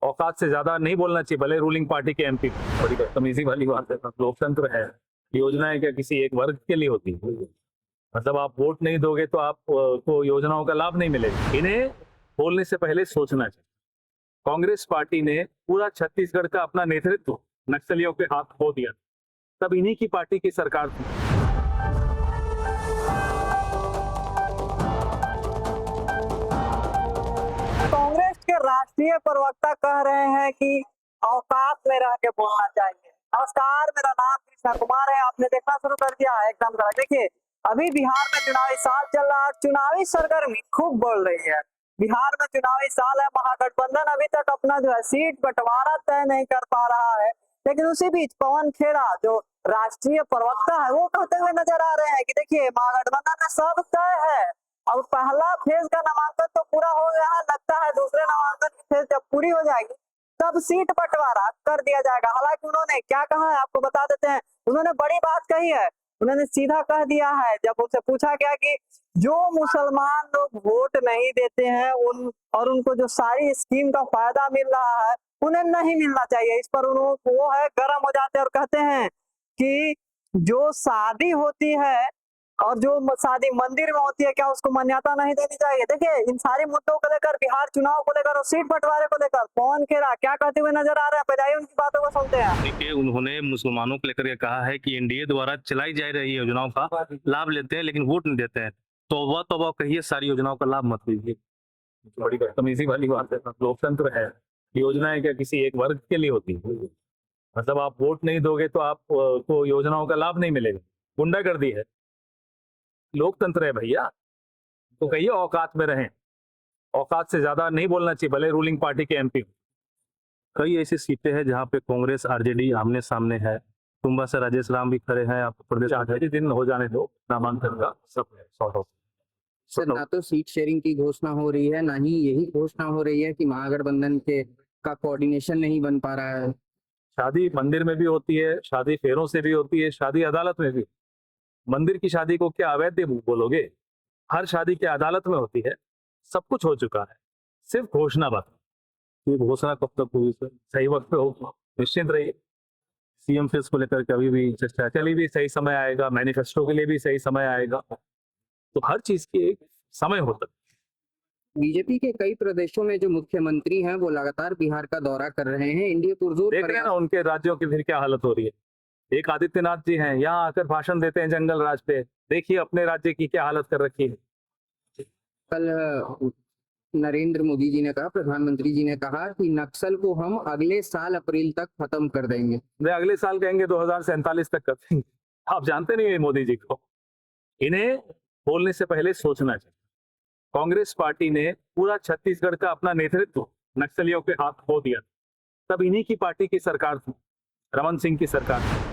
औकात से ज्यादा नहीं बोलना चाहिए, भले रूलिंग पार्टी के एमपी। बड़ी बदतमीजी वाली बात है। लोकतंत्र है, योजनाएं क्या किसी एक वर्ग के लिए होती है? मतलब आप वोट नहीं दोगे तो आप को योजनाओं का लाभ नहीं मिलेगा। इन्हें बोलने से पहले सोचना चाहिए। कांग्रेस पार्टी ने पूरा छत्तीसगढ़ का अपना नेतृत्व नक्सलियों के हाथ खो दिया, तब इन्हीं की पार्टी की सरकार थी। कांग्रेस के राष्ट्रीय प्रवक्ता कह रहे हैं कि औकात में रह के बोलना चाहिए। नमस्कार, मेरा नाम कृष्णा कुमार है। आपने देखना शुरू कर दिया है एकदम करेक्ट। देखिए, अभी बिहार में चुनावी साल चल रहा है और चुनावी सरगर्मी खूब बढ़ रही है। बिहार में चुनावी साल है, महागठबंधन अभी तक अपना जो है सीट बंटवारा तय नहीं कर पा रहा है, लेकिन उसी बीच पवन खेड़ा जो राष्ट्रीय प्रवक्ता है वो कहते हुए नजर आ रहे हैं कि देखिए, महागठबंधन में सब तय है। अब पहला फेज का नामांकन तो पूरा हो गया है, लगता है दूसरे नामांकन की फेज जब पूरी हो जाएगी तब सीट बंटवारा कर दिया जाएगा। हालांकि उन्होंने क्या कहा है आपको बता देते हैं। उन्होंने बड़ी बात कही है। उन्होंने सीधा कह दिया है, जब उनसे पूछा गया कि जो मुसलमान लोग वोट नहीं देते हैं उनको जो सारी स्कीम का फायदा मिल रहा है उन्हें नहीं मिलना चाहिए। इस पर वो है गर्म हो जाते हैं और कहते हैं कि जो शादी होती है और जो शादी मंदिर में होती है, क्या उसको मान्यता नहीं देनी चाहिए? देखिए, इन सारे मुद्दों को लेकर, बिहार चुनाव को लेकर और सीट बंटवारे को लेकर पवन खेड़ा क्या कहते हुए नजर आ रहे हैं, पहले उनकी बातों को सुनते हैं। देखिए, उन्होंने मुसलमानों को लेकर कहा है कि एनडीए द्वारा चलाई जा रही योजनाओं का लाभ लेते हैं लेकिन वोट नहीं देते हैं। तौबा कहिए, सारी योजनाओं का लाभ मत लीजिए। बड़ी बदतमीजी वाली बात है। लोकतंत्र है, योजनाएं क्या किसी एक वर्ग के लिए होती है? मतलब आप वोट नहीं दोगे तो आप को योजनाओं का लाभ नहीं मिलेगा। गुंडागर्दी है। लोकतंत्र है भैया, तो कहिए औकात में रहें। औकात से ज्यादा नहीं बोलना चाहिए, भले रूलिंग पार्टी के एमपी। कई ऐसी सीटें हैं जहां पे कांग्रेस आरजेडी आमने सामने है। तुम्बा से राजेश राम भी खड़े हैं। आप प्रदेश 8 दिन हो जाने दो, नामांकन का सब है सॉर्ट ऑफ। सर, ना तो सीट शेयरिंग की घोषणा हो रही है, ना ही यही घोषणा हो रही है कि महागठबंधन के का कोऑर्डिनेशन नहीं बन पा रहा है। शादी मंदिर में भी होती है, शादी फेरों से भी होती है, शादी अदालत में भी। मंदिर की शादी को क्या अवैध बोलोगे? हर शादी की अदालत में होती है। सब कुछ हो चुका है, सिर्फ घोषणा बाकी। ये घोषणा कब तक होगी सर? सही वक्त पे हो, निश्चिंत रहिए। सीएम फेस को लेकर कभी भी चर्चा चली भी सही समय आएगा, मैनिफेस्टो के लिए भी सही समय आएगा। तो हर चीज की एक समय होता है। बीजेपी के कई प्रदेशों में जो मुख्यमंत्री हैं वो लगातार बिहार का दौरा कर रहे हैं। इंडिया पुरजोर देख रहे हैं ना उनके राज्यों की फिर क्या हालत हो रही है। एक आदित्यनाथ जी हैं, यहाँ आकर भाषण देते हैं जंगल राज पे। देखिए अपने राज्य की क्या हालत कर रखी है। कल नरेंद्र मोदी जी ने कहा, प्रधानमंत्री जी ने कहा कि नक्सल को हम अगले साल अप्रैल तक खत्म कर देंगे। वे अगले साल कहेंगे 2047 तक कर देंगे। आप जानते नहीं है मोदी जी को। इन्हें बोलने से पहले सोचना चाहिए। कांग्रेस पार्टी ने पूरा छत्तीसगढ़ का अपना नेतृत्व नक्सलियों के हाथ खो दिया, तब इन्हीं की पार्टी की सरकार थी, रमन सिंह की सरकार थी।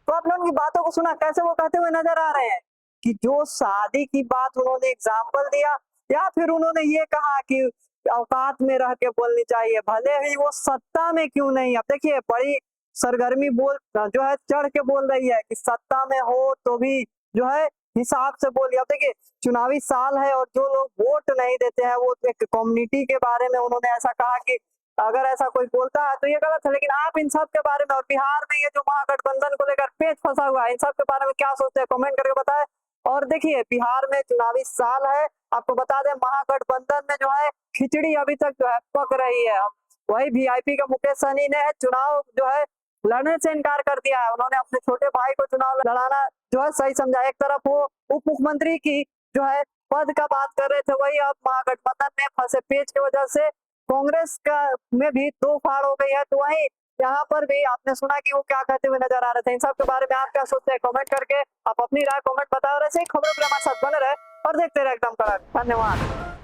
तो आप लोगों की बातों को सुना, कैसे वो कहते हुए नजर आ रहे हैं कि जो शादी की बात उन्होंने एग्जाम्पल दिया, या फिर उन्होंने ये कहा कि औकात में रह के बोलनी चाहिए, भले ही वो सत्ता में क्यों नहीं। अब देखिए, बड़ी सरगर्मी जो है चढ़ के बोल रही है कि सत्ता में हो तो भी जो है हिसाब से बोलिए। अब देखिए, चुनावी साल है और जो लोग वोट नहीं देते हैं, वो एक कम्युनिटी के बारे में उन्होंने ऐसा कहा कि अगर ऐसा कोई बोलता है तो ये गलत है। लेकिन आप इन सब के बारे में और बिहार में ये जो महागठबंधन को लेकर पेच फंसा हुआ है, इन सब के बारे में क्या सोचते हैं, कमेंट करके बताएं। और देखिए, बिहार में चुनावी साल है, आपको बता दें महागठबंधन में जो है खिचड़ी अभी तक जो है पक रही है। वही वीआईपी का मुकेश सहनी ने चुनाव जो है लड़ने से इनकार कर दिया है। उन्होंने अपने छोटे भाई को चुनाव लड़ाना जो है सही समझा। एक तरफ वो उप मुख्यमंत्री की जो है पद का बात कर रहे थे, वही अब महागठबंधन में फंसे पेच की वजह से कांग्रेस का में भी दो फाड़ हो गई है। तो वही यहाँ पर भी आपने सुना कि वो क्या कहते हुए नजर आ रहे थे। इन सब के बारे में आप क्या सोचते हैं, कमेंट करके आप अपनी राय कमेंट बताओ। ऐसे ही खबरों के हमारे साथ बने रहे और देखते रहे एकदम कड़क। धन्यवाद।